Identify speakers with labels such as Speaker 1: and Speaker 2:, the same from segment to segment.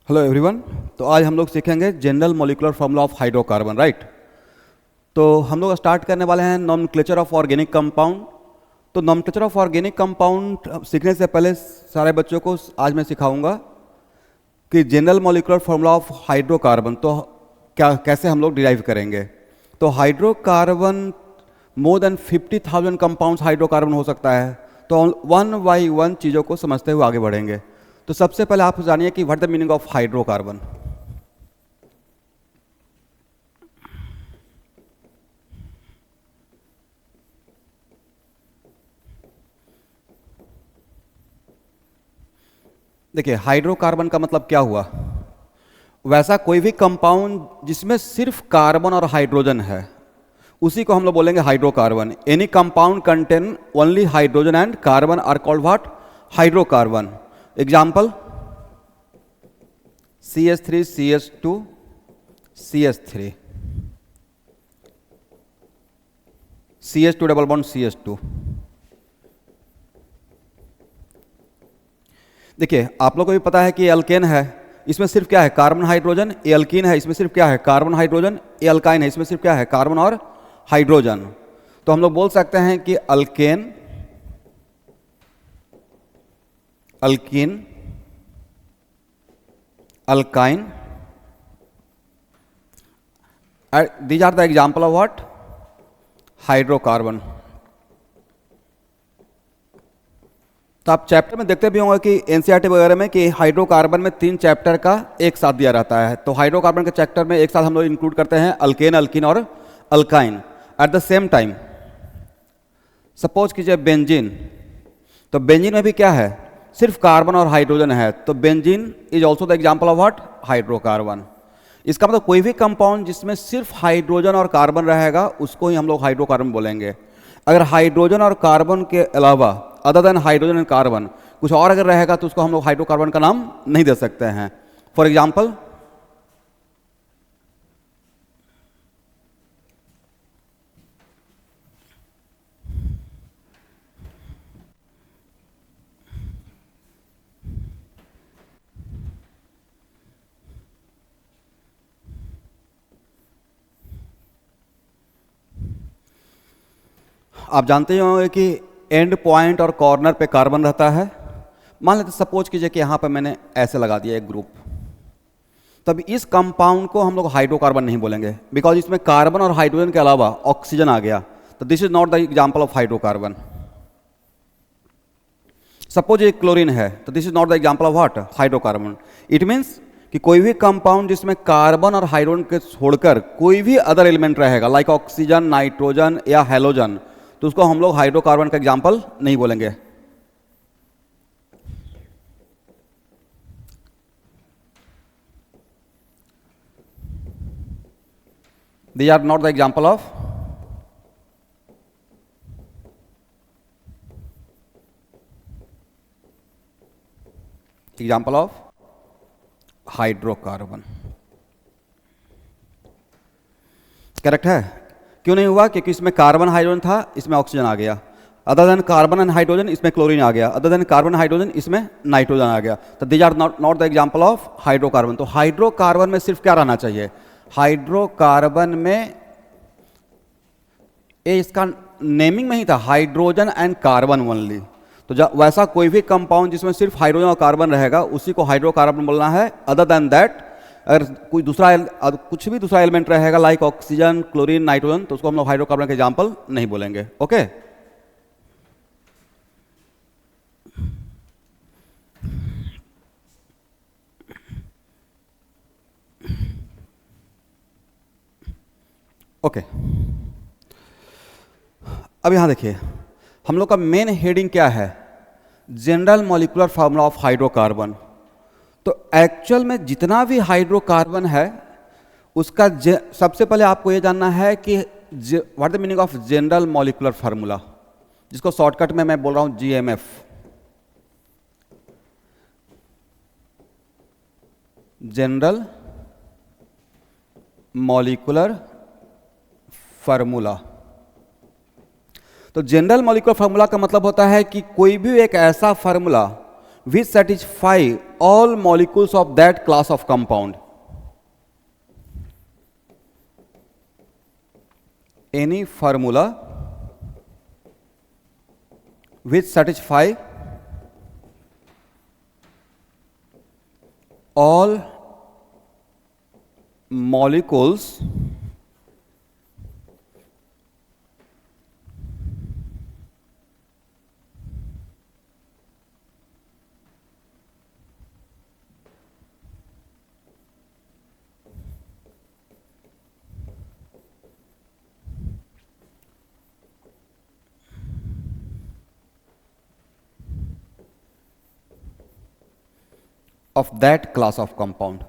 Speaker 1: Hello everyone. तो आज हम लोग सीखेंगे general molecular formula of hydrocarbon, right. तो हम लोग स्टार्ट करने वाले हैं नॉमेनक्लेचर ऑफ ऑर्गेनिक कंपाउंड। तो नॉमेनक्लेचर ऑफ ऑर्गेनिक कंपाउंड सीखने से पहले सारे बच्चों को आज मैं सिखाऊंगा कि general molecular formula of hydrocarbon तो क्या कैसे हम लोग डिराइव करेंगे। तो hydrocarbon more than 50,000 compounds hydrocarbon हो सकता है। तो वन बाई वन चीज़ों को समझते हुए आगे बढ़ेंगे। तो सबसे पहले आप जानिए कि what the meaning of hydrocarbon. देखिए, हाइड्रोकार्बन का मतलब क्या हुआ। वैसा कोई भी कंपाउंड जिसमें सिर्फ कार्बन और हाइड्रोजन है उसी को हम लोग बोलेंगे hydrocarbon. Any compound contain only hydrogen and carbon are called what, hydrocarbon. Example CH3 CH2 CH3 CH2 double bond CH2। देखिए, आप लोग को भी पता है कि एल्केन है, इसमें सिर्फ क्या है, कार्बन हाइड्रोजन। ये एल्कीन है, इसमें सिर्फ क्या है, कार्बन हाइड्रोजन। ये अल्काइन है, इसमें सिर्फ क्या है, कार्बन और हाइड्रोजन। तो हम लोग बोल सकते हैं कि alkane, alkene, alkyne, these are the example of what, hydrocarbon. तो आप चैप्टर में देखते भी होंगे कि एनसीईआरटी वगैरह में कि हाइड्रोकार्बन में 3 चैप्टर का एक साथ दिया रहता है। तो हाइड्रोकार्बन के चैप्टर में एक साथ हम लोग इंक्लूड करते हैं अल्केन, अल्कीन और alkyne. At the same time suppose कीजिए बेंजीन। तो बेंजीन में भी क्या है, सिर्फ कार्बन और हाइड्रोजन है। तो benzene is also the example of what, hydrocarbon. इसका मतलब कोई भी कंपाउंड जिसमें सिर्फ हाइड्रोजन और कार्बन रहेगा उसको ही हम लोग हाइड्रोकार्बन बोलेंगे। अगर हाइड्रोजन और कार्बन के अलावा other than hydrogen and carbon कुछ और अगर रहेगा तो उसको हम लोग हाइड्रोकार्बन का नाम नहीं दे सकते हैं। फॉर एग्जाम्पल आप जानते ही होंगे कि एंड पॉइंट और कॉर्नर पे कार्बन रहता है। मान लेते सपोज कीजिए कि यहाँ पे मैंने ऐसे लगा दिया एक ग्रुप। तब इस कंपाउंड को हम लोग हाइड्रोकार्बन नहीं बोलेंगे बिकॉज इसमें कार्बन और हाइड्रोजन के अलावा ऑक्सीजन आ गया। तो this is not the example of hydrocarbon. Suppose ये क्लोरीन है, तो this is not the example of what, hydrocarbon. It means कि कोई भी कंपाउंड जिसमें कार्बन और हाइड्रोजन के छोड़कर कोई भी अदर एलिमेंट रहेगा लाइक ऑक्सीजन, नाइट्रोजन या हेलोजन, तो उसको हम लोग हाइड्रोकार्बन का एग्जाम्पल नहीं बोलेंगे। These are not the example of hydrocarbon. Correct है? क्यों नहीं हुआ? क्योंकि इसमें कार्बन हाइड्रोजन था, इसमें ऑक्सीजन आ गया। Other than carbon and hydrogen इसमें क्लोरीन आ गया। अदर देन कार्बन हाइड्रोजन इसमें नाइट्रोजन आ गया। तो these are not the example of hydrocarbon. तो हाइड्रोकार्बन में सिर्फ क्या रहना चाहिए, हाइड्रोकार्बन में ये इसका नेमिंग में ही था, हाइड्रोजन एंड कार्बन ओनली। तो वैसा कोई भी कंपाउंड जिसमें सिर्फ हाइड्रोजन और कार्बन रहेगा उसी को हाइड्रोकार्बन बोलना है। अदर देन दैट अगर कोई दूसरा कुछ भी दूसरा एलिमेंट रहेगा लाइक ऑक्सीजन, क्लोरीन, नाइट्रोजन, तो उसको हम लोग हाइड्रोकार्बन के एग्जाम्पल नहीं बोलेंगे। Okay okay. अब यहां देखिए, हम लोग का मेन हेडिंग क्या है, general molecular formula of hydrocarbon. तो एक्चुअल में जितना भी हाइड्रोकार्बन है उसका सबसे पहले आपको यह जानना है कि what the meaning of general molecular formula, जिसको शॉर्टकट में मैं बोल रहा हूं GMF। General molecular formula. तो जनरल मॉलिक्यूलर फार्मूला का मतलब होता है कि कोई भी एक ऐसा formula which satisfy all molecules of that class of compound. Any formula which satisfy all molecules of that class of compound.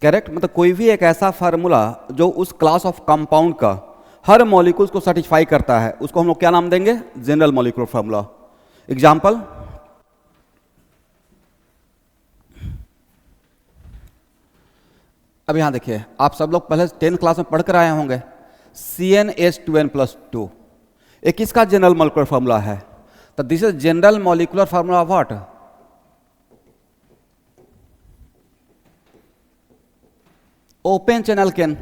Speaker 1: Correct, मतलब कोई भी एक ऐसा फार्मूला जो उस क्लास ऑफ कंपाउंड का हर मॉलिक्यूल्स को सेटिस्फाई करता है, उसको हम लोग क्या नाम देंगे? General molecular formula. एग्जांपल, अब यहां देखिए, आप सब लोग पहले 10th क्लास में पढ़कर आए होंगे CnH2n+2. ये किसका जनरल मॉलिक्यूलर फार्मूला है? तो this is general molecular formula of what? Open chain alkane.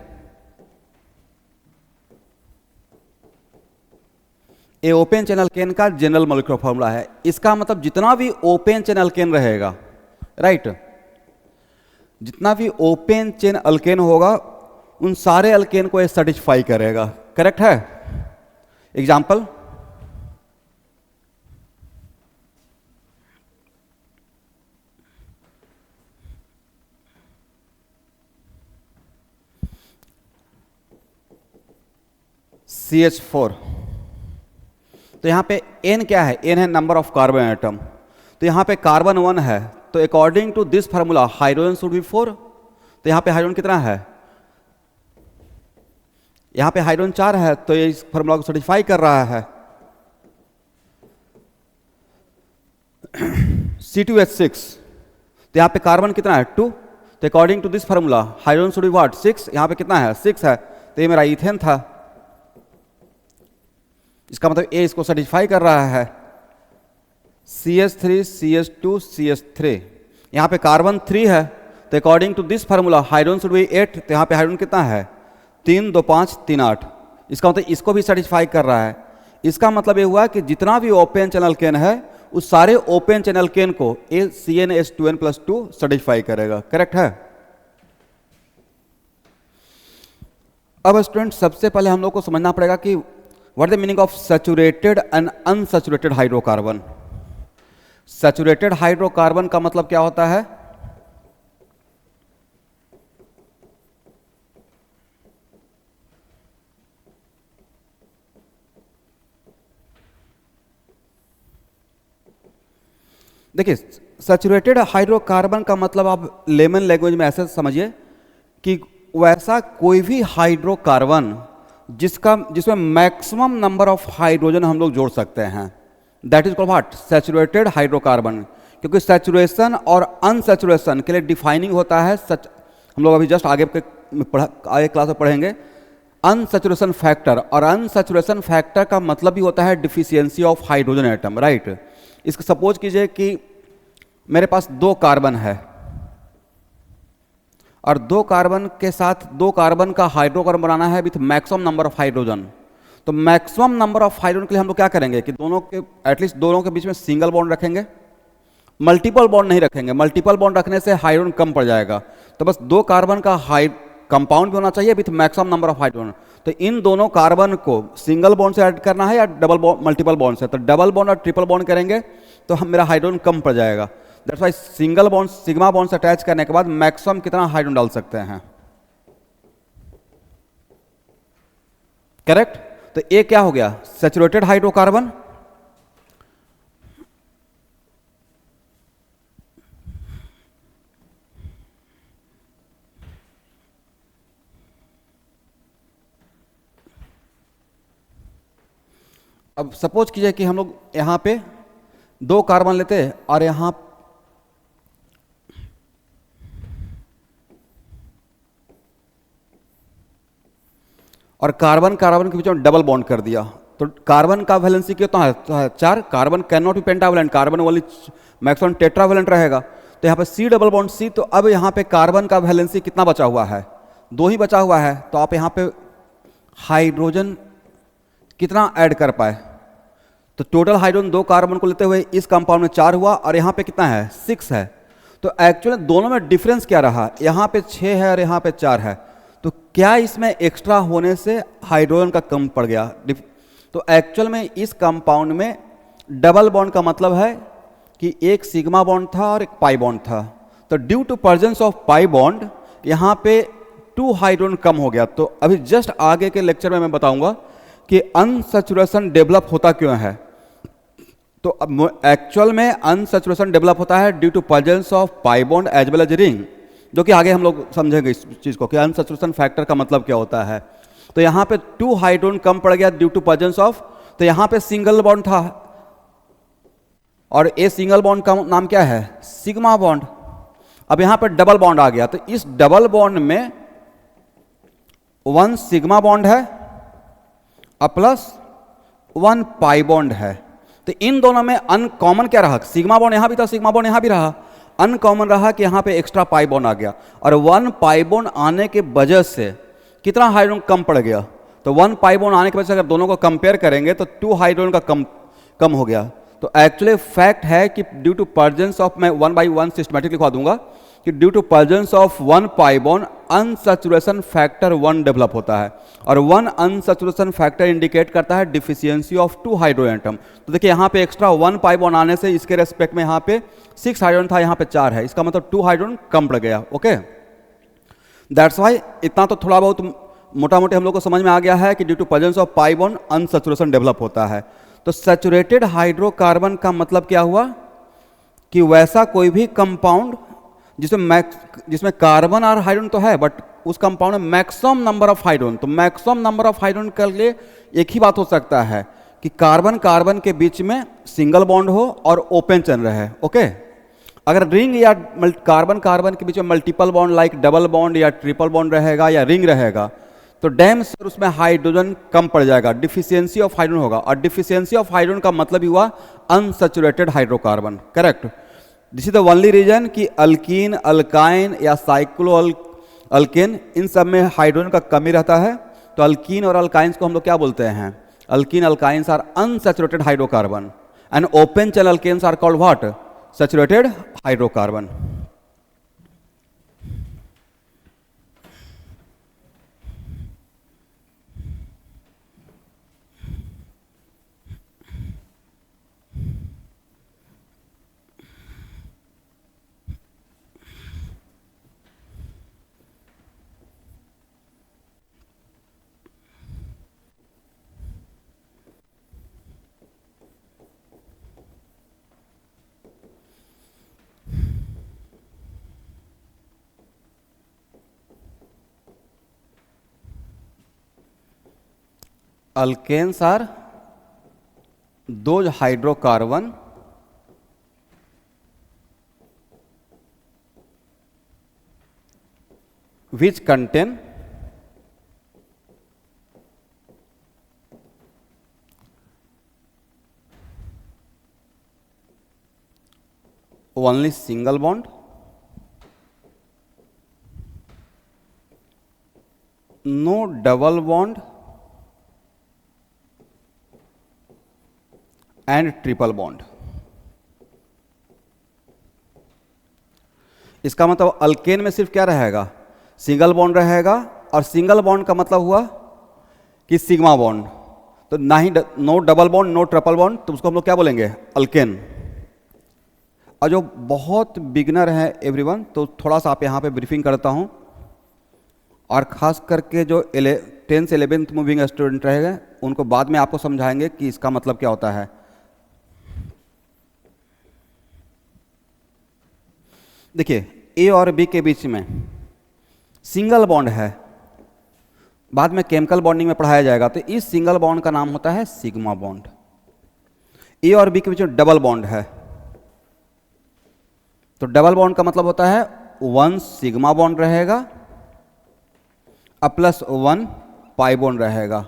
Speaker 1: ये ओपन चेन अल्केन का जनरल मॉलिक्यूलर फार्मूला है. इसका मतलब जितना भी ओपन चेन अल्केन रहेगा, राइट, जितना भी ओपन चेन अल्केन होगा उन सारे अल्केन को ये सेटिस्फाई करेगा. करेक्ट है? Example, CH4. तो यहां पे N क्या है? N है नंबर ऑफ कार्बन एटम. तो यहां पे कार्बन 1 है, तो according to this formula hydrogen should be 4. तो यहां पे हाइड्रोजन कितना है? यहां पे हाइड्रोजन 4 है, तो ये इस फार्मूला को सेटिस्फाई कर रहा है. C2H6. तो यहां पे कार्बन कितना है? 2. तो according to this formula hydrogen should be what? 6. यहां पे कितना है? 6 है. तो ये मेरा इथेन था. इसका मतलब ए इसको सेटिस्फाई कर रहा है. CH3 CH2 CH3. यहां पे कार्बन 3 है, तो according to this formula hydrogen should be 8. तो यहां पे हाइड्रोजन कितना है? 3 2 5 3 8. इसका मतलब इसको भी सेटिस्फाई कर रहा है. इसका मतलब ये हुआ कि जितना भी ओपन चैनल केन है उस सारे ओपन चैनल केन को CnH2n+2 सेटिस्फाई करेगा. करेक्ट है? अब स्टूडेंट, सबसे पहले हम लोग को समझना पड़ेगा कि what the meaning of saturated and unsaturated hydrocarbon. Saturated hydrocarbon का मतलब क्या होता है? देखिए, सैचुरेटेड हाइड्रोकार्बन का मतलब आप लेमन लैंग्वेज में ऐसे समझिए कि वैसा कोई भी हाइड्रोकार्बन जिसमें मैक्सिमम नंबर ऑफ हाइड्रोजन हम लोग जोड़ सकते हैं, that is called what? Saturated hydrocarbon. क्योंकि सैचुरेशन और अनसैचुरेशन के लिए डिफाइनिंग होता है हम लोग अभी जस्ट आगे क्लास में पढ़ेंगे अनसैचुरेशन फैक्टर. और अनसैचुरेशन फैक्टर का मतलब भी होता है deficiency of hydrogen atom. Right? इसको सपोज कीजिए कि मेरे पास 2 कार्बन है और 2 कार्बन के साथ 2 कार्बन का हाइड्रोकार्बन बनाना है with maximum number of hydrogen. तो मैक्सिमम नंबर ऑफ हाइड्रोजन के लिए हम लोग क्या करेंगे कि दोनों के एटलीस्ट दोनों के बीच में सिंगल बॉन्ड रखेंगे, मल्टीपल बॉन्ड नहीं रखेंगे. मल्टीपल बॉन्ड रखने से हाइड्रोजन कम पड़ जाएगा. तो बस 2 कार्बन का कंपाउंड भी होना चाहिए with maximum number of hydrogen. तो इन दोनों कार्बन को सिंगल बॉन्ड से ऐड करना है या डबल बॉन्ड मल्टीपल बॉन्ड से? तो डबल बॉन्ड और ट्रिपल बॉन्ड करेंगे तो हम मेरा हाइड्रोजन कम पड़ जाएगा. That's why single bond sigma bond से अटैच करने के बाद मैक्सिमम कितना हाइड्रोजन डाल सकते हैं. करेक्ट? तो ये क्या हो गया? Saturated hydrocarbon. अब सपोज कीजिए कि हम लोग यहां पे 2 कार्बन लेते और यहां और कार्बन कार्बन के बीच में डबल बॉन्ड कर दिया. तो कार्बन का वैलेंसी कितना है? 4। Carbon can not be pentavalent, carbon वाली मैक्सिमम टेट्रावैलेंट रहेगा। तो यहाँ पे C डबल बॉन्ड C, तो अब यहाँ पे कार्बन का वैलेंसी कितना बचा हुआ है? 2 ही बचा हुआ है। तो आप यहाँ पे हाइड्रोजन कितना ऐड कर पाए? तो टोटल हाइड्रोजन 2 कार्बन को लेते हुए इस कंपाउंड में 4 हुआ, और यहाँ पे कितना है? 6 है। तो एक्चुअली दोनों में डिफरेंस क्या रहा? यहाँ पे 6 है और यहाँ पे 4 है। तो क्या इसमें एक्स्ट्रा होने से हाइड्रोजन का कम पड़ गया? तो एक्चुअल में इस कंपाउंड में डबल बॉन्ड का मतलब है कि एक सिग्मा बॉन्ड था और एक पाई बॉन्ड था। तो due to presence of pi bond यहाँ पे 2 हाइड्रोजन कम हो गया। तो अभी जस्ट आगे के लेक्चर में मैं बताऊंगा कि अनसैचुरेशन डेवलप होता क्यों है। तो अब एक्चुअल में अनसैचुरेशन डेवलप होता है due to presence of pi bond as well as ring, जो कि आगे हम लोग समझेंगे इस चीज़ को कि अनसैचुरेशन फैक्टर का मतलब क्या होता है। तो यहाँ पे 2 हाइड्रोजन कम पड़ गया ड्यू टू प्रेजेंस ऑफ, तो यहाँ पे सिंगल बॉन्ड था और ये सिंगल बॉन्ड का नाम क्या है? Sigma bond. अब यहाँ पे डबल बॉन्ड आ गया, तो इस डबल बॉन्ड में 1 सिग्मा बॉन्ड है और प्लस 1 पाई बॉन्ड है। तो इन दोनों में अनकॉमन क्या रहा? सिग्मा बॉन्ड यहाँ भी था, सिग्मा बॉन्ड यहाँ भी रहा। अनकॉमन रहा कि यहाँ पे एक्स्ट्रा पाई बॉन्ड आ गया, और 1 पाई बॉन्ड आने के वजह से कितना हाइड्रोजन कम पड़ गया? तो 1 पाई बॉन्ड आने की वजह से अगर दोनों को कंपेयर करेंगे तो 2 हाइड्रोजन का कम हो गया। तो एक्चुअली फैक्ट है कि ड्यू टू प्रेजेंस ऑफ, मैं 1 बाई 1 सिस्टमैटिक लिखवा दूंगा कि due to presence of 1 pi bond unsaturation factor 1 develop होता है, और 1 अनसैचुरेशन फैक्टर इंडिकेट करता है डिफिशियंसी ऑफ 2 हाइड्रोजन एटम। तो देखिए यहाँ पे एक्स्ट्रा 1 पाई बॉन्ड आने से इसके रेस्पेक्ट में यहाँ पे 6 हाइड्रोजन था, यहाँ पे 4 है, इसका मतलब 2 हाइड्रोजन कम पड़ गया। ओके, दैट्स वाई इतना तो थोड़ा बहुत मोटा मोटी हम लोग को समझ में आ गया है कि due to presence of pi bond unsaturation develop होता है। तो सैचुरेटेड हाइड्रोकार्बन का मतलब क्या हुआ कि वैसा कोई भी कंपाउंड जिसमें कार्बन और हाइड्रोजन तो है, बट उस कंपाउंड में मैक्सिमम नंबर ऑफ हाइड्रोजन, तो मैक्सिमम नंबर ऑफ हाइड्रोजन के लिए एक ही बात हो सकता है कि कार्बन कार्बन के बीच में सिंगल बॉन्ड हो और ओपन चल रहे। ओके, अगर रिंग या कार्बन कार्बन के बीच में multiple bond like double bond या ट्रिपल बॉन्ड रहेगा या रिंग रहेगा, तो डैम सर उसमें हाइड्रोजन कम पड़ जाएगा, डिफिशियंसी ऑफ हाइड्रोजन होगा, और डिफिशियंसी ऑफ हाइड्रोजन का मतलब ही हुआ unsaturated hydrocarbon. Correct, this is the only reason कि अल्कीन, अल्काइन या साइक्लो अल्केन, इन सब में हाइड्रोजन का कमी रहता है। तो अल्कीन और अल्काइंस को हम लोग क्या बोलते हैं? Alkene alkynes are unsaturated hydrocarbon, and open chain alkanes are called what? Saturated hydrocarbon. Alkanes are those hydrocarbon which contain only single bond, no double bond and triple bond. इसका मतलब alkane में सिर्फ क्या रहेगा? सिंगल बॉन्ड रहेगा, और single bond का मतलब हुआ कि सिग्मा बॉन्ड, तो ना ही no double bond, no triple bond, तो उसको हम लोग क्या बोलेंगे? अल्केन। और जो बहुत बिगनर है एवरीवन, तो थोड़ा सा आप यहाँ पे ब्रीफिंग करता हूँ, और ख़ास करके जो 10th से 11th मूविंग स्टूडेंट रहेगा उनको बाद में आपको समझाएंगे कि इसका मतलब क्या होता है। देखिए, ए और बी के बीच में सिंगल बॉन्ड है, बाद में केमिकल बॉन्डिंग में पढ़ाया जाएगा, तो इस सिंगल बॉन्ड का नाम होता है सिग्मा बॉन्ड। ए और बी के बीच में डबल बॉन्ड है, तो डबल बॉन्ड का मतलब होता है 1 सिग्मा बॉन्ड रहेगा और प्लस 1 पाई बॉन्ड रहेगा,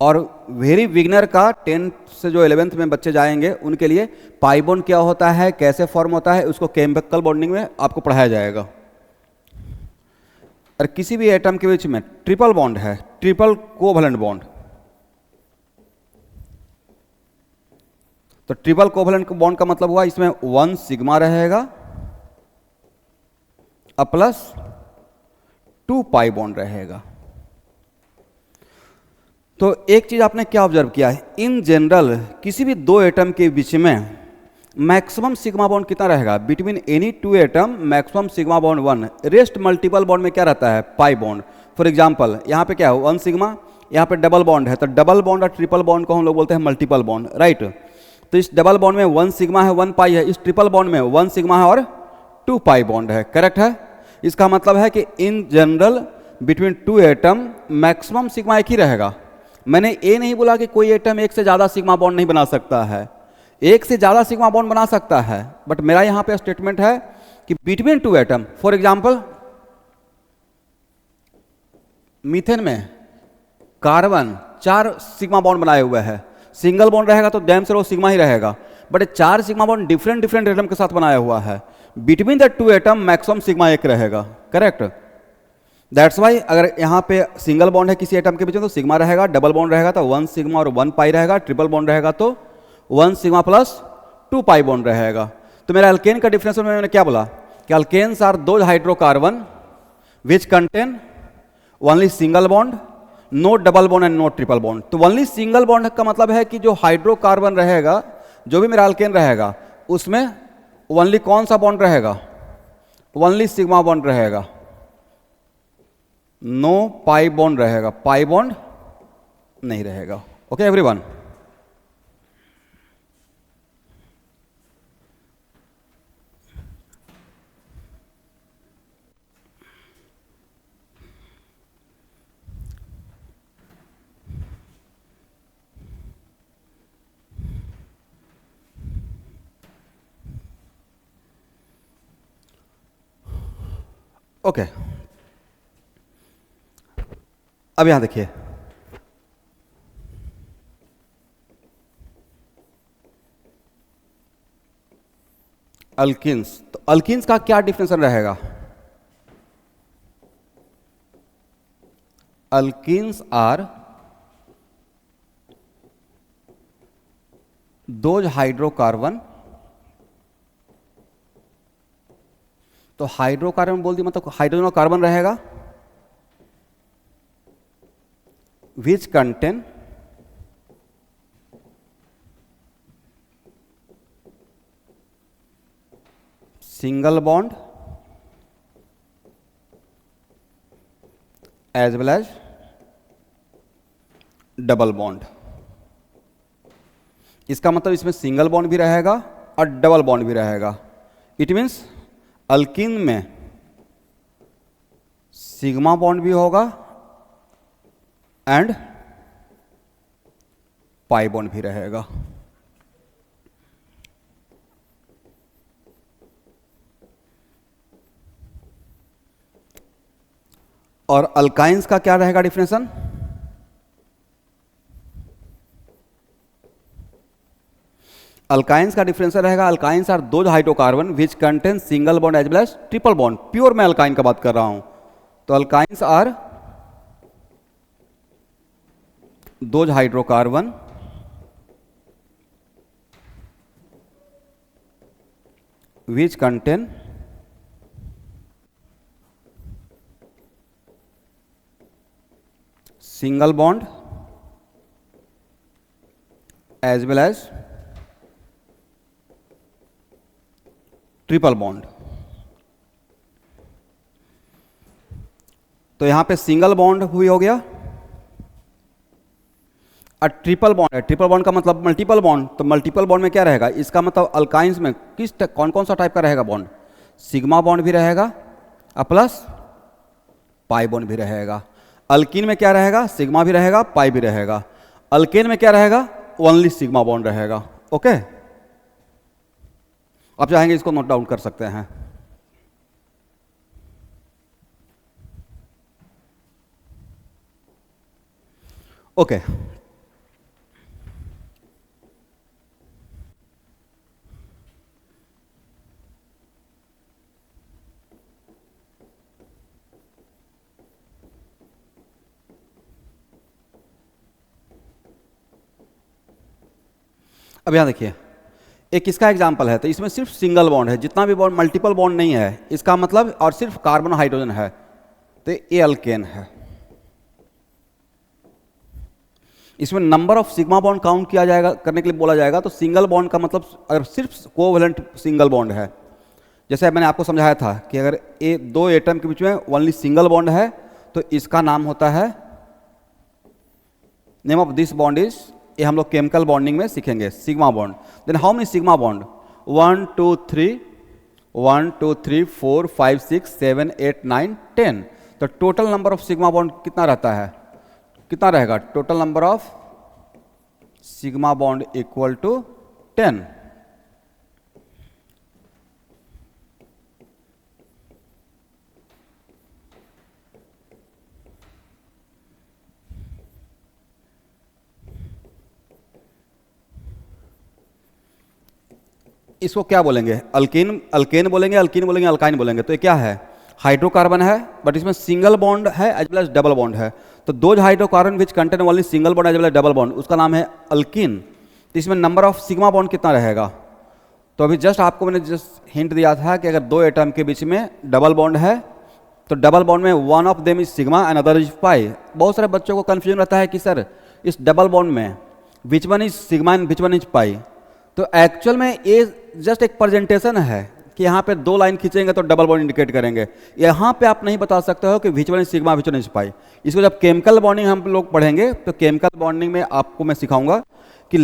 Speaker 1: और वेरी बिगनर का 10th से जो 11th में बच्चे जाएंगे उनके लिए पाई बॉन्ड क्या होता है, कैसे फॉर्म होता है, उसको केमिकल बॉन्डिंग में आपको पढ़ाया जाएगा। और किसी भी एटम के बीच में ट्रिपल बॉन्ड है, ट्रिपल कोवैलेंट बॉन्ड, तो ट्रिपल कोवैलेंट बॉन्ड का मतलब हुआ इसमें 1 सिग्मा रहेगा और प्लस 2 पाई बॉन्ड रहेगा। तो एक चीज आपने क्या ऑब्जर्व किया है, इन जनरल किसी भी दो एटम के बीच में मैक्सिमम सिग्मा बॉन्ड कितना रहेगा, between any two atom maximum sigma bond 1, rest multiple bond में क्या रहता है, पाई बॉन्ड। फॉर एग्जांपल यहाँ पे क्या है 1 सिग्मा, यहाँ पे डबल बॉन्ड है, तो डबल बॉन्ड और ट्रिपल बॉन्ड को हम लोग बोलते हैं मल्टीपल बॉन्ड, राइट। तो इस डबल बॉन्ड में 1 सिग्मा है 1 पाई है, इस ट्रिपल बॉन्ड में 1 सिग्मा है और 2 पाई बॉन्ड है, करेक्ट है। इसका मतलब है कि in general between two atom maximum sigma एक ही रहेगा। मैंने ये नहीं बोला कि कोई एटम एक से ज़्यादा सिग्मा बॉन्ड नहीं बना सकता है, एक से ज़्यादा सिग्मा बॉन्ड बना सकता है, बट मेरा यहाँ पे स्टेटमेंट है कि between two atom, for example methane में कार्बन 4 सिग्मा बॉन्ड बनाए हुए हैं, सिंगल बॉन्ड रहेगा तो डैम से वो सिग्मा ही रहेगा, but 4 sigma bond different different atom के साथ बनाया हुआ है, between the two atom maximum sigma एक रहेगा, करेक्ट। दैट्स वाई अगर यहाँ पे सिंगल बॉन्ड है किसी एटम के बीच में तो सिग्मा रहेगा, डबल बॉन्ड रहेगा तो 1 सिग्मा और 1 पाई रहेगा, ट्रिपल बॉन्ड रहेगा तो 1 सिग्मा प्लस 2 पाई बॉन्ड रहेगा। तो मेरा अल्केन का डिफरेंशियल में मैंने क्या बोला कि alkanes are those hydrocarbon which contain only single bond, no double bond and no triple bond. तो ओनली सिंगल बॉन्ड का मतलब है कि जो हाइड्रोकार्बन रहेगा, जो भी मेरा अल्केन रहेगा, उसमें ओनली कौन सा बॉन्ड रहेगा, ओनली सिग्मा बॉन्ड रहेगा, नो पाई बॉन्ड रहेगा, पाई बॉन्ड नहीं रहेगा। Okay everyone, okay. अब यहां देखिए, अल्किन्स, तो अल्किन्स का क्या डिफरेंशियल रहेगा, अल्किन्स आर दोज हाइड्रोकार्बन, तो हाइड्रोकार्बन बोल दिया मतलब हाइड्रोजन और कार्बन रहेगा, which contain single bond as well as double bond. इसका मतलब इसमें सिंगल बॉन्ड भी रहेगा और डबल बॉन्ड भी रहेगा। इट मीन्स अल्किन में सिग्मा बॉन्ड भी होगा एंड पाई बॉन्ड भी रहेगा। और अल्काइंस का क्या रहेगा डिफिनेशन, अल्काइंस का डिफरेंशियल रहेगा, alkynes are those hydrocarbon which contain single bond as well as triple bond. Pure मैं अल्काइन का बात कर रहा हूं, तो alkynes are those hydrocarbon which contain single bond as well as triple bond. तो यहां पे सिंगल बॉन्ड हुई हो गया और ट्रिपल बॉन्ड है, ट्रिपल बॉन्ड का मतलब मल्टीपल बॉन्ड, तो मल्टीपल बॉन्ड में क्या रहेगा, इसका मतलब अल्काइंस में कौन कौन सा टाइप का रहेगा बॉन्ड, सिग्मा बॉन्ड भी रहेगा और प्लस पाई बॉन्ड भी रहेगा। अल्कीन में क्या रहेगा, सिग्मा भी रहेगा पाई भी रहेगा। अल्केन में क्या रहेगा, ओनली सिग्मा बॉन्ड रहेगा। ओके, आप चाहेंगे इसको नोट डाउन कर सकते हैं। ओके, अब यहाँ देखिए, एक इसका एग्जाम्पल है, तो इसमें सिर्फ सिंगल बॉन्ड है, जितना भी बॉन्ड मल्टीपल बॉन्ड नहीं है इसका मतलब, और सिर्फ कार्बन हाइड्रोजन है, तो ये अल्केन है। इसमें number of sigma bond count किया जाएगा, करने के लिए बोला जाएगा, तो सिंगल बॉन्ड का मतलब अगर सिर्फ कोवैलेंट सिंगल बॉन्ड है, जैसे मैंने आपको समझाया था कि अगर ये दो एटम के बीच में ओनली सिंगल बॉन्ड है तो इसका नाम होता है, name of this bond is, ये हम लोग केमिकल बॉन्डिंग में सीखेंगे, sigma bond. Then how many sigma bond, 1 2 3 1 2 3 4 5 6 7 8 9 10। तो total number of sigma bond कितना रहता है, कितना रहेगा, total number of sigma bond equal to 10। इसको क्या बोलेंगे, अल्केन, अल्केन बोलेंगे, अल्कीन बोलेंगे, अल्काइन बोलेंगे। तो ये क्या है, हाइड्रोकार्बन है, बट इसमें सिंगल बॉन्ड है as well as double bond है। तो those hydrocarbon which contain only single bond as well as double bond, उसका नाम है अल्कीन। तो इसमें नंबर ऑफ सिग्मा बॉन्ड कितना रहेगा, तो अभी जस्ट आपको मैंने जस्ट हिंट दिया था कि अगर दो एटम के बीच में डबल बॉन्ड है तो डबल बॉन्ड में one of them is sigma and other is पाई। बहुत सारे बच्चों को कंफ्यूजन रहता है कि सर इस डबल बॉन्ड में विच one is sigma and which one is पाई। तो एक्चुअल में ये जस्ट एक प्रेजेंटेशन है कि यहाँ पे दो लाइन खींचेंगे तो डबल बॉन्ड इंडिकेट करेंगे, यहाँ पे आप नहीं बता सकते हो कि which one is sigma which one is पाई। इसको जब केमिकल बॉन्डिंग हम लोग पढ़ेंगे तो केमिकल बॉन्डिंग में आपको मैं सिखाऊंगा कि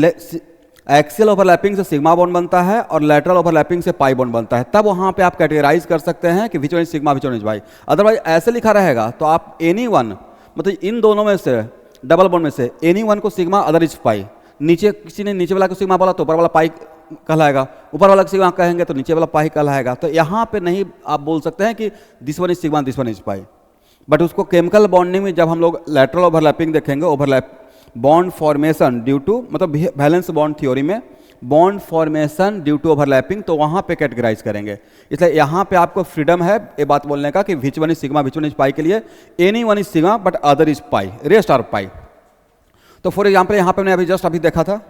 Speaker 1: एक्सियल ओवरलैपिंग से सिग्मा बॉन्ड बनता है और लेटरल ओवरलैपिंग से पाई बॉन्ड बनता है, तब वहाँ पे आप कैटेगराइज कर सकते हैं कि which one is sigma which one is pi. Otherwise ऐसे लिखा रहेगा तो आप एनी वन, मतलब इन दोनों में से डबल बॉन्ड में से एनी वन को सिग्मा अदर इज पाई, नीचे किसी ने नीचे वाला को सिग्मा बोला तो ऊपर वाला पाई कहलाएगा, ऊपर वाला सिग्मा कहेंगे तो नीचे वाला पाई कहलाएगा। तो यहाँ पे नहीं आप बोल सकते हैं कि this one is sigma this one is pi, but उसको केमिकल बॉन्डिंग में जब हम लोग लेटरल ओवरलैपिंग देखेंगे, overlap bond formation due to, मतलब वैलेंस बॉन्ड थ्योरी में bond formation due to overlapping, तो वहाँ पे कैटेगराइज करेंगे। इसलिए यहाँ पे आपको फ्रीडम है ये बात बोलने का कि which one is sigma which one is pi के लिए any one is sigma but other is pi, rest are pi. तो फॉर एग्जाम्पल यहाँ पे मैंने अभी जस्ट अभी देखा था,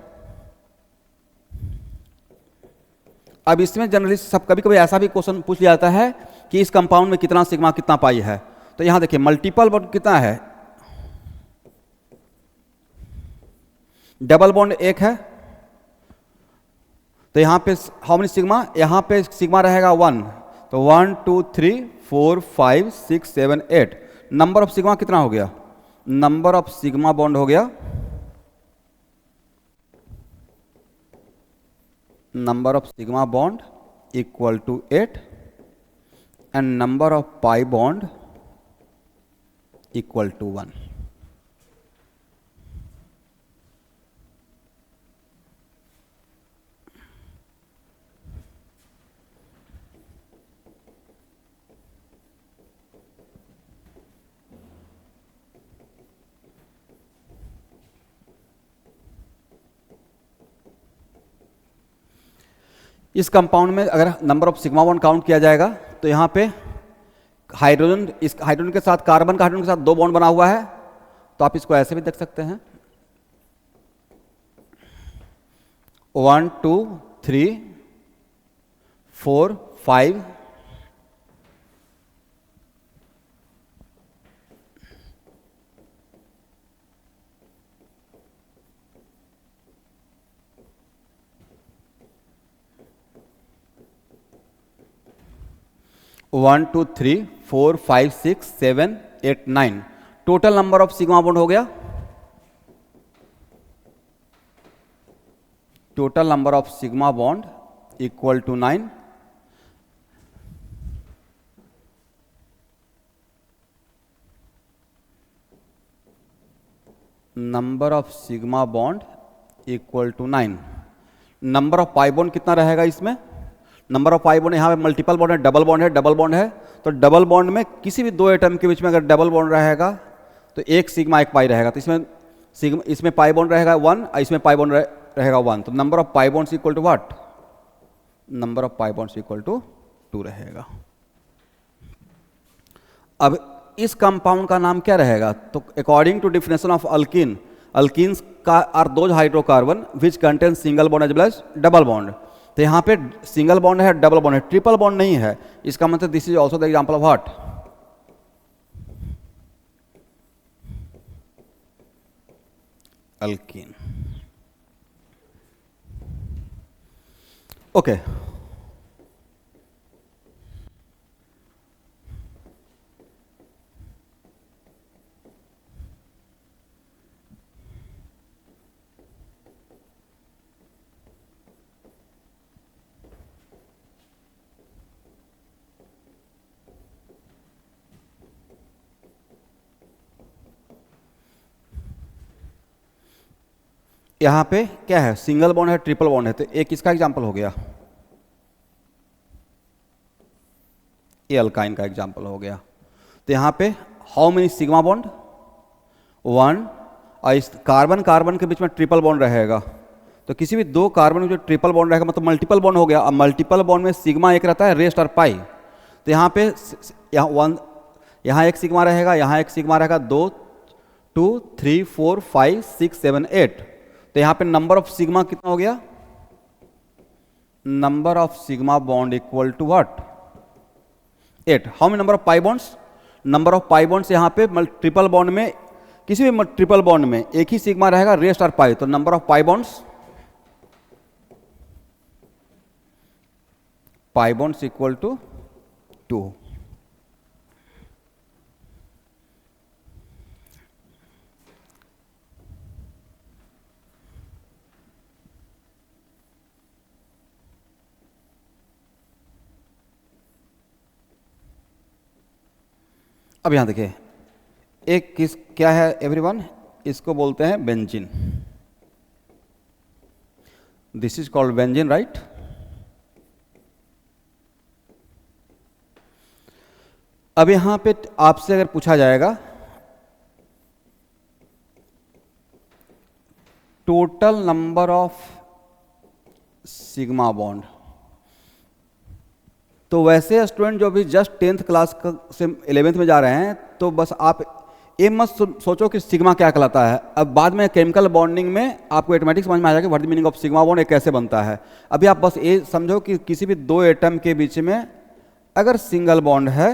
Speaker 1: अब इसमें जनरली सब कभी कभी ऐसा भी क्वेश्चन पूछ लिया जाता है कि इस कंपाउंड में कितना सिग्मा कितना पाई है। तो यहाँ देखिए मल्टीपल बॉन्ड कितना है, डबल बॉन्ड एक है, तो यहाँ पे हाउ मेनी सिग्मा, यहाँ पे सिग्मा रहेगा 1, तो 1 2 3 4 5 6 7 8। नंबर ऑफ सिग्मा कितना हो गया, नंबर ऑफ सिग्मा बॉन्ड हो गया, number of sigma bond equal to 8 and number of pi bond equal to 1। इस कंपाउंड में अगर number of sigma bond count किया जाएगा तो यहाँ पे हाइड्रोजन, इस हाइड्रोजन के साथ कार्बन का हाइड्रोजन के साथ दो बॉन्ड बना हुआ है, तो आप इसको ऐसे भी देख सकते हैं 1 2 3 4 5 1 2 3 4 5 6 7 8 9। Total number of sigma bond हो गया, total number of sigma bond equal to 9। Number of sigma bond equal to 9। Number of pi bond कितना रहेगा इसमें, नंबर ऑफ पाई बॉन्ड, यहाँ पे मल्टीपल बॉन्ड है, डबल बॉन्ड है, डबल बॉन्ड है, तो डबल बॉन्ड में किसी भी दो एटम के बीच में अगर डबल बॉन्ड रहेगा तो एक सिग्मा एक पाई रहेगा, तो इसमें सिग्मा, इसमें पाई बॉन्ड रहेगा 1, इसमें पाई बॉन्ड रहेगा 1, तो number of pi bonds equal to what, number of pi bonds equal to 2 रहेगा। अब इस कंपाउंड का नाम क्या रहेगा, तो according to definition of alkene, alkenes का are those hydrocarbon which contain single bond as well as double bond. तो यहाँ पे सिंगल बॉन्ड है, डबल बॉन्ड है, ट्रिपल बॉन्ड नहीं है। इसका मतलब this is also the example of what, alkene. Okay, यहां पे क्या है, सिंगल बॉन्ड है, ट्रिपल बॉन्ड है, तो एक इसका एग्जांपल हो गया, ये अल्काइन का एग्जांपल हो गया। तो यहां पे हाउ मेनी सिग्मा बॉन्ड, 1, और इस कार्बन कार्बन के बीच में ट्रिपल बॉन्ड रहेगा। तो किसी भी दो कार्बन में जो ट्रिपल बॉन्ड रहेगा मतलब मल्टीपल बॉन्ड हो गया। अब मल्टीपल बॉन्ड में सिग्मा एक रहता है, रेस्ट और पाई। तो यहाँ पे यहाँ एक सिग्मा रहेगा, यहाँ एक सिग्मा रहेगा, 2, 2, 3, 4, 5, 6, 7, 8। तो यहाँ पे नंबर ऑफ सिग्मा कितना हो गया, number of sigma bond equal to what, 8। How many number of pi bonds, number of pi bonds यहाँ पे ट्रिपल बॉन्ड में, किसी भी ट्रिपल बॉन्ड में एक ही सिग्मा रहेगा, रेस्ट और पाई। तो number of pi bonds, pi bonds equal to 2। अब यहां देखिए, एक किस क्या है एवरीवन, इसको बोलते हैं benzene. This is called benzene, right. अब यहां पे आपसे अगर पूछा जाएगा total number of sigma bond, तो वैसे स्टूडेंट जो भी जस्ट 10th क्लास से 11th में जा रहे हैं, तो बस आप ये मत सोचो कि सिग्मा क्या कहलाता है। अब बाद में केमिकल बॉन्डिंग में आपको ऑटोमेटिक समझ में आ जाएगा what the meaning of sigma bond, कैसे बनता है। अभी आप बस ये समझो कि किसी भी दो एटम के बीच में अगर सिंगल बॉन्ड है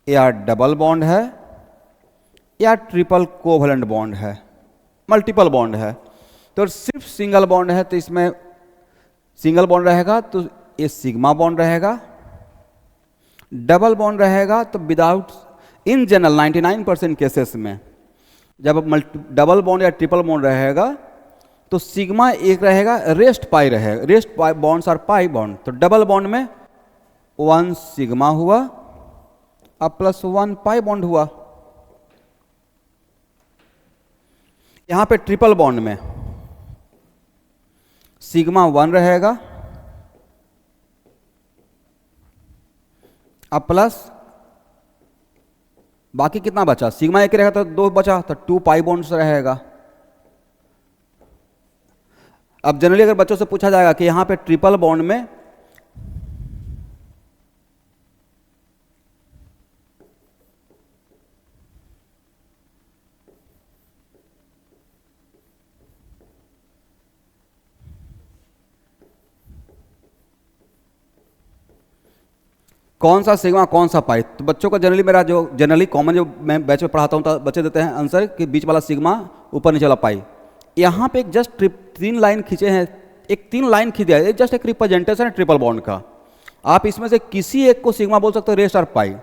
Speaker 1: या डबल बॉन्ड है या ट्रिपल कोवलेंट बॉन्ड है, मल्टीपल बॉन्ड है, तो सिर्फ सिंगल बॉन्ड है तो इसमें सिंगल बॉन्ड रहेगा तो ये सिग्मा बॉन्ड रहेगा। डबल बॉन्ड रहेगा तो विदाउट, इन जनरल 99% केसेस में जब डबल बॉन्ड या ट्रिपल बॉन्ड रहेगा तो सिग्मा एक रहेगा, रेस्ट पाई रहेगा, रेस्ट बॉन्ड्स और पाई बॉन्ड। तो डबल बॉन्ड में 1 सिग्मा हुआ और प्लस 1 पाई बॉन्ड हुआ। यहां पे ट्रिपल बॉन्ड में सिग्मा 1 रहेगा अब प्लस बाकी कितना बचा, सिग्मा एक रहेगा तो 2 बचा, तो 2 पाई बॉन्ड्स रहेगा। अब जनरली अगर बच्चों से पूछा जाएगा कि यहां पे ट्रिपल बॉन्ड में कौन सा सिग्मा कौन सा पाई, तो बच्चों का जनरली मेरा जो जनरली कॉमन जो मैं बैच में पढ़ाता हूँ तो बच्चे देते हैं आंसर कि बीच वाला सिग्मा ऊपर नीचे वाला पाई। यहाँ पे एक जस्ट 3 लाइन खींचे हैं, एक 3 लाइन खींचे है, जस्ट एक रिप्रेजेंटेशन है ट्रिपल बॉन्ड का। आप इसमें से किसी एक को सिग्मा बोल सकते हो, रेस्ट और पाई।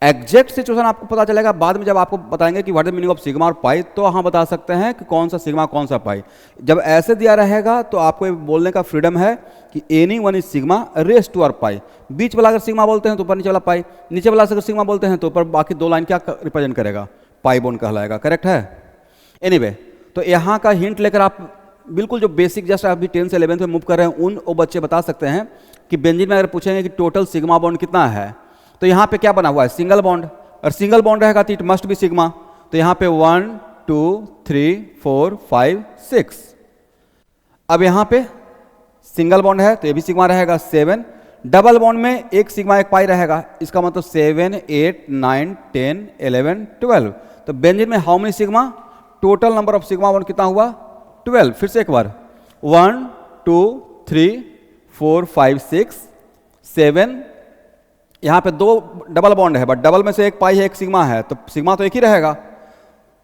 Speaker 1: एग्जैक्ट सिचुएशन आपको पता चलेगा बाद में जब आपको बताएंगे कि what is meaning of sigma और पाई, तो हाँ बता सकते हैं कि कौन सा सिग्मा कौन सा पाई। जब ऐसे दिया रहेगा तो आपको बोलने का फ्रीडम है कि any one is sigma rest two और पाई। बीच वाला अगर सिग्मा बोलते हैं तो ऊपर नीचे वाला पाई, नीचे वाला अगर सिग्मा बोलते हैं तो ऊपर बाकी 2 लाइन क्या रिप्रेजेंट करेगा, पाई बॉन्ड कहलाएगा। करेक्ट है। एनीवे, तो यहाँ का हिंट लेकर आप बिल्कुल जो बेसिक जस्ट अभी 10 से 11th में मूव कर रहे हैं वो बच्चे बता सकते हैं कि बेंजीन में अगर पूछेंगे कि टोटल सिग्मा बॉन्ड कितना है, तो यहाँ पे क्या बना हुआ है, सिंगल बॉन्ड, और सिंगल बॉन्ड रहेगा तो इट मस्ट बी सिग्मा। तो यहाँ पे 1 2 3 4 5 6। अब यहाँ पे सिंगल बॉन्ड है तो ये भी सिग्मा रहेगा 7। डबल बॉन्ड में एक सिग्मा एक पाई रहेगा, इसका मतलब 7 8 9 10 11 12। तो बेंजीन में how many sigma, total number of sigma bond कितना हुआ 12। फिर से एक बार 1 2 3 4 5 6 7, यहाँ पे 2 डबल बॉन्ड है, बट डबल में से एक पाई है एक सिग्मा है, तो सिग्मा तो एक ही रहेगा,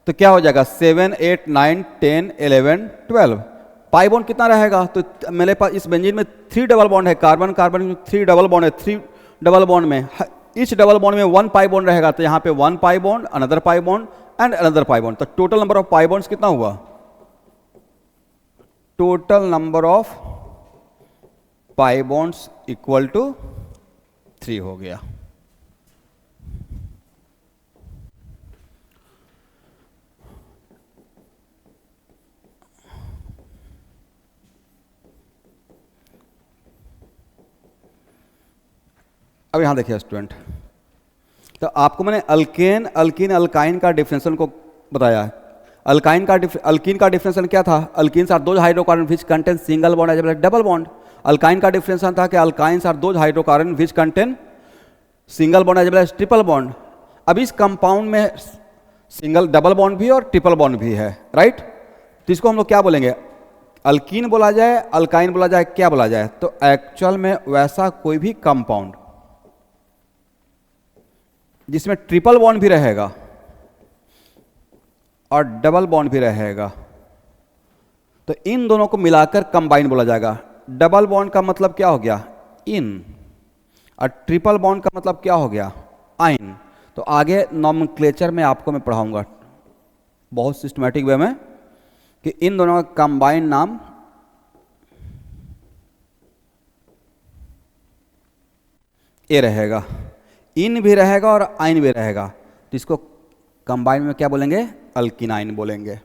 Speaker 1: तो क्या हो जाएगा 7 8 9 10 11 12। पाई बॉन्ड कितना रहेगा, तो मेरे पास इस बेंजीन में 3 डबल बॉन्ड है, कार्बन कार्बन में 3 डबल बॉन्ड है, 3 डबल बॉन्ड में इच डबल बॉन्ड में 1 पाई बॉन्ड रहेगा, तो यहाँ पे 1 pi bond, another pi bond and another pi bond, तो total number of pi bonds कितना हुआ, total number of pi bonds equal to 3 हो गया। अब यहां देखिए स्टूडेंट, तो आपको मैंने अल्केन अल्कीन अल्काइन का डिफरेंशियल को बताया। अल्कीन का डिफरेंशियल क्या था, alkenes are those hydrocarbon which contain single bond as well as double bond. Alkyne का डिफरेंशियल था कि alkynes are those hydrocarbon which contain single bond as well as triple bond. अब इस कंपाउंड में single double bond भी और triple bond भी है, राइट। तो इसको हम लोग क्या बोलेंगे, अल्कीन बोला जाए, अल्काइन बोला जाए, क्या बोला जाए, तो एक्चुअल में वैसा कोई भी कंपाउंड जिसमें ट्रिपल बॉन्ड भी रहेगा और डबल बॉन्ड भी रहेगा, तो इन दोनों को मिलाकर कंबाइन बोला जाएगा। डबल बॉन्ड का मतलब क्या हो गया, इन, और ट्रिपल बॉन्ड का मतलब क्या हो गया, आइन। तो आगे नॉमेनक्लेचर में आपको मैं पढ़ाऊंगा बहुत सिस्टमैटिक वे में कि इन दोनों का कंबाइन नाम ये रहेगा, इन भी रहेगा और आइन भी रहेगा, तो इसको कंबाइन में क्या बोलेंगे, अल्किनाइन बोलेंगे।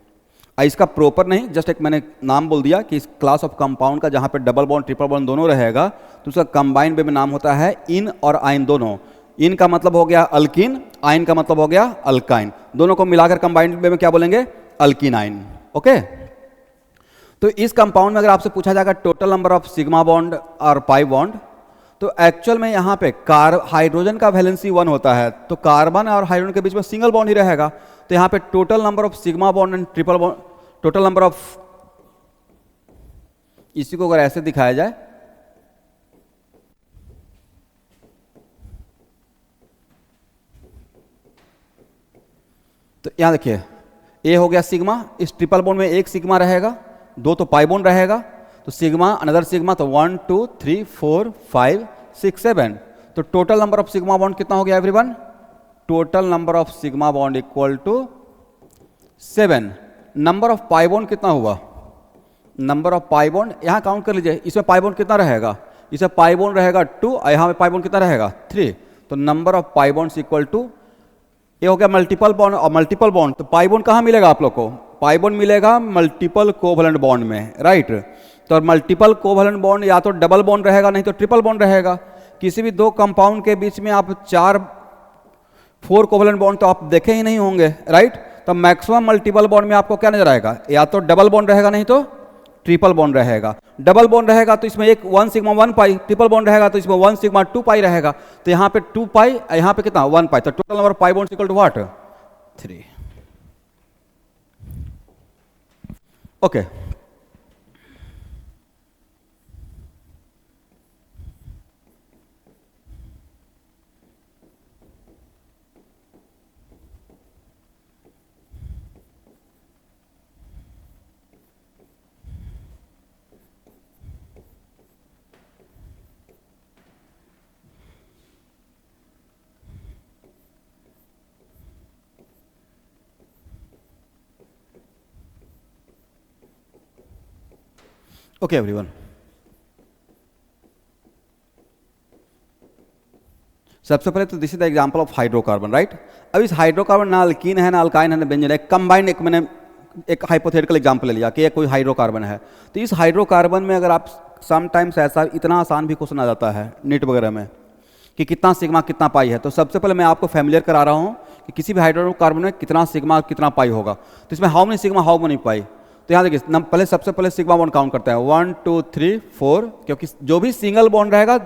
Speaker 1: इसका प्रॉपर नहीं, जस्ट एक मैंने नाम बोल दिया कि इस क्लास ऑफ कंपाउंड का जहाँ पे डबल बॉन्ड ट्रिपल बॉन्ड दोनों रहेगा, तो उसका कंबाइन वे में नाम होता है इन और आइन दोनों। इन का मतलब हो गया अल्किन, आइन का मतलब हो गया अल्काइन, दोनों को मिलाकर कंबाइन वे में क्या बोलेंगे, अल्किनाइन। ओके, तो इस कंपाउंड में अगर आपसे पूछा जाएगा total number of sigma bond और पाई बॉन्ड, तो एक्चुअल में यहाँ पे हाइड्रोजन का वैलेंसी 1 होता है, तो कार्बन और हाइड्रोजन के बीच में सिंगल बॉन्ड ही रहेगा, तो यहाँ पे total number of sigma bond and triple bond, total number of, इसी को अगर ऐसे दिखाया जाए, तो यहां देखिए ए हो गया सिग्मा, इस ट्रिपल बॉन्ड में एक सिग्मा रहेगा, 2 तो पाई बॉन्ड रहेगा, तो सिग्मा अनदर सिग्मा, तो 1 2 3 4 5 6 7, तो total number of sigma bond कितना हो गया everyone, total number of sigma bond equal to 7। Number of pi bond कितना हुआ, नंबर ऑफ पाई बॉन्ड यहां काउंट कर लीजिए, इसमें पाई बॉन्ड कितना रहेगा, इसमें पाई बॉन्ड रहेगा 2 और यहां पे पाई बॉन्ड कितना रहेगा 3, तो number of pi bonds equal to, ये हो गया मल्टीपल बॉन्ड और मल्टीपल बॉन्ड, तो पाई बॉन्ड कहां मिलेगा आप लोग को, पाई बॉन्ड मिलेगा मल्टीपल कोवलेंट बॉन्ड में, राइट। तो मल्टीपल कोवलेंट बॉन्ड या तो डबल बॉन्ड रहेगा, नहीं तो ट्रिपल बॉन्ड रहेगा। किसी भी 2 कंपाउंड के बीच में आप 4 कोवलेंट बॉन्ड तो आप देखे ही नहीं होंगे, राइट। तो मैक्सिमम मल्टीपल बॉन्ड में आपको क्या नजर आएगा, या तो डबल बॉन्ड रहेगा, नहीं तो ट्रिपल बॉन्ड रहेगा। डबल बॉन्ड रहेगा तो इसमें एक 1 सिग्मा 1 पाई, ट्रिपल बॉन्ड रहेगा तो इसमें 1 सिग्मा 2 पाई रहेगा, तो यहाँ पे 2 पाई, यहाँ पे कितना 1 पाई, तो total number pi bonds equal to what 3। Okay, okay everyone, सबसे पहले तो this is the example of hydrocarbon, right. अब इस हाइड्रोकार्बन ना अल्कीन है ना अल्काइन है ना बेंजीन है, कंबाइंड एक मैंने एक हाइपोथेटिकल एग्जांपल ले लिया कि ये कोई हाइड्रोकार्बन है। तो इस हाइड्रोकार्बन में अगर आप समटाइम्स ऐसा इतना आसान भी क्वेश्चन आ जाता है नीट वगैरह में कि कितना सिग्मा कितना पाई है, तो सबसे पहले मैं आपको फैमिलियर करा रहा हूँ कि किसी भी हाइड्रोकार्बन में कितना सिग्मा कितना पाई होगा। तो इसमें how many sigma how many pi, तो यहाँ देखिए पहले सबसे पहले सिग्मा बॉन्ड काउंट करते हैं 1 2 3 4, क्योंकि जो भी सिंगल बॉन्ड रहेगा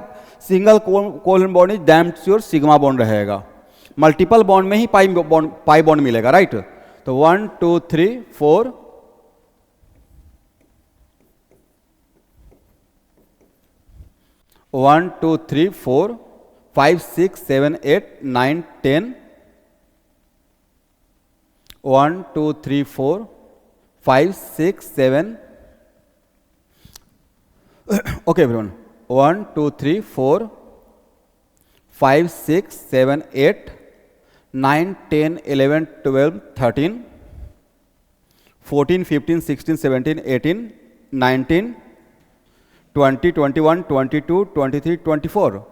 Speaker 1: single covalent bond is damned sure sigma bond रहेगा। मल्टीपल बॉन्ड में ही पाई बॉन्ड मिलेगा, राइट। तो 1 2 3 4 1 2 3 4 5 6 7 8 9 10 1 2 3 4 5 6 7 okay everyone 1 2 3 4 5 6 7 8 9 10 11 12 13 14 15 16 17 18 19 20 21 22 23 24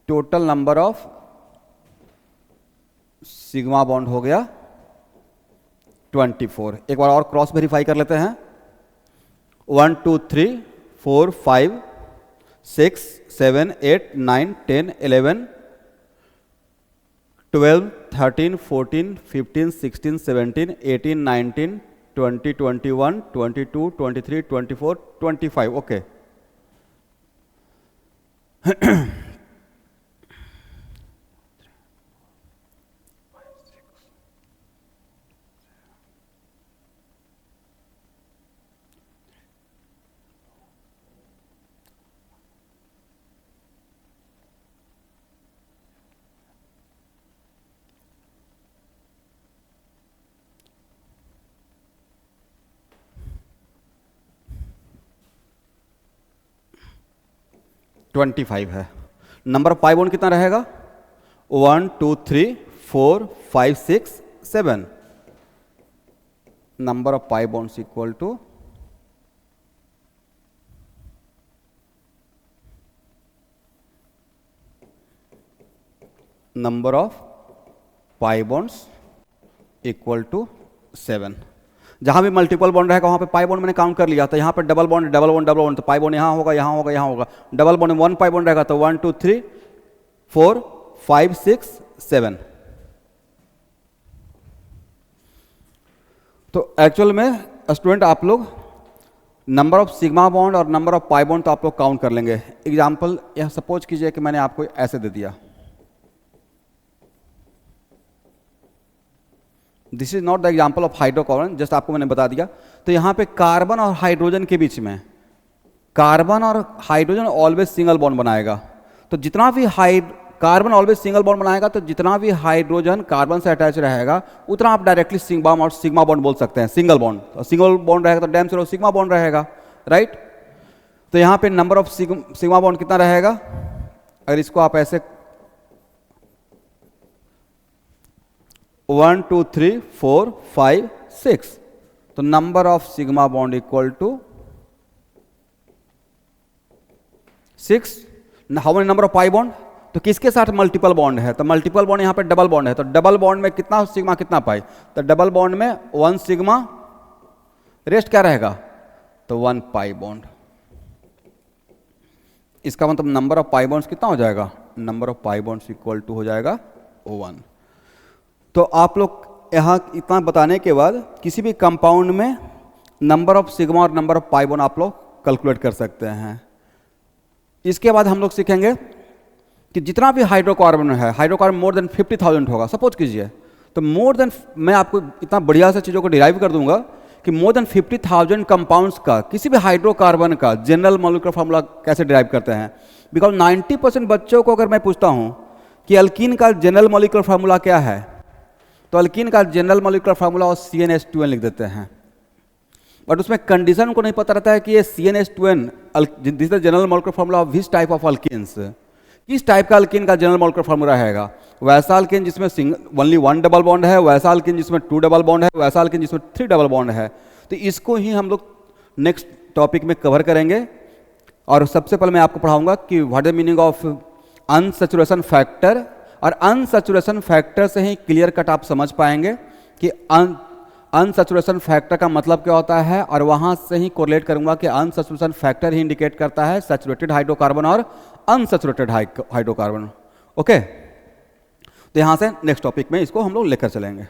Speaker 1: total number of sigma bond हो गया 24। एक बार और क्रॉस वेरीफाई कर लेते हैं 1 2 3 4 5 6 7 8 9 10 11 12 13 14 15 16 17 18 19 20 21 22 23 24 25 ओके। ट्वेंटी 25 है। नंबर ऑफ पाई बॉन्ड कितना रहेगा 1 2 3 4 5 6 7 number of pi bonds equal to number of pi bonds equal to 7। जहां भी मल्टीपल बॉन्ड रहेगा वहां पे पाई बॉन्ड मैंने काउंट कर लिया था। यहां पे double bond double bond double bond तो पाई बॉन्ड यहां होगा यहां होगा यहां होगा। डबल बॉन्ड में 1 पाई बॉन्ड रहेगा तो 1 2 3 4 5 6 7। तो एक्चुअल में स्टूडेंट आप लोग नंबर ऑफ सिग्मा बॉन्ड और नंबर ऑफ पाई बॉन्ड तो आप लोग काउंट कर लेंगे। एग्जाम्पल यह सपोज कीजिए कि मैंने आपको ऐसे दे दिया, this is not the example of hydrocarbon, just आपको मैंने बता दिया। तो यहाँ पे कार्बन और हाइड्रोजन के बीच में कार्बन और हाइड्रोजन ऑलवेज सिंगल बॉन्ड बनाएगा। तो जितना भी कार्बन ऑलवेज सिंगल बॉन्ड बनाएगा तो जितना भी हाइड्रोजन कार्बन से अटैच रहेगा उतना आप डायरेक्टली सिग्मा बॉन्ड बोल सकते हैं, सिंगल बॉन्ड। तो सिंगल बॉन्ड रहेगा तो डैम से सिग्मा बॉन्ड रहेगा, राइट। तो यहाँ पे नंबर ऑफ सिग्मा बॉन्ड कितना रहेगा, अगर इसको आप ऐसे 1 2 3 4 5 6 तो number of sigma bond equal to 6। How many number of pi bond, तो किसके साथ मल्टीपल बॉन्ड है, तो मल्टीपल बॉन्ड यहाँ पे डबल बॉन्ड है। तो डबल बॉन्ड में कितना सिग्मा कितना पाई, तो डबल बॉन्ड में 1 सिग्मा, रेस्ट क्या रहेगा तो 1 पाई बॉन्ड। इसका मतलब नंबर ऑफ पाई बॉन्ड्स कितना हो जाएगा, number of pi bonds equal to हो जाएगा 1। तो आप लोग यहाँ इतना बताने के बाद किसी भी कंपाउंड में नंबर ऑफ सिग्मा और नंबर ऑफ पाई बॉन्ड आप लोग कैलकुलेट कर सकते हैं। इसके बाद हम लोग सीखेंगे कि जितना भी हाइड्रोकार्बन है, हाइड्रोकार्बन मोर देन 50,000 होगा सपोज कीजिए, तो मोर देन, मैं आपको इतना बढ़िया से चीज़ों को डिराइव कर दूंगा कि मोर देन 50,000 कंपाउंड्स का किसी भी हाइड्रोकार्बन का जनरल मॉलिक्यूलर फार्मूला कैसे डिराइव करते हैं। बिकॉज 90% बच्चों को अगर मैं पूछता हूँ कि अल्कीन का जनरल मॉलिक्यूलर फार्मूला क्या है, तो अल्कीन का जनरल मॉलिक्यूलर फार्मूला और CnH2n लिख देते हैं, बट उसमें कंडीशन उनको नहीं पता रहता है कि ये CnH2n this is general molecular formula of which type of alkenes, किस टाइप का अल्कीन का जनरल मॉलिक्यूलर फार्मूला रहेगा। वैसा अल्कीन जिसमें ओनली 1 डबल बॉन्ड है, वैसा अल्कीन जिसमें 2 डबल बॉन्ड है, वैसा अल्कीन जिसमें 3 डबल बॉन्ड है। तो इसको ही हम लोग नेक्स्ट टॉपिक में कवर करेंगे। और सबसे पहले मैं आपको पढ़ाऊंगा कि what is the meaning of unsaturation factor, और अनसैचुरेशन फैक्टर से ही क्लियर कट आप समझ पाएंगे कि अनसैचुरेशन फैक्टर का मतलब क्या होता है, और वहां से ही कोरिलेट करूंगा कि अनसैचुरेशन फैक्टर ही इंडिकेट करता है सैचुरेटेड हाइड्रोकार्बन और अनसैचुरेटेड हाइड्रोकार्बन। ओके, तो यहां से नेक्स्ट टॉपिक में इसको हम लोग लेकर चलेंगे।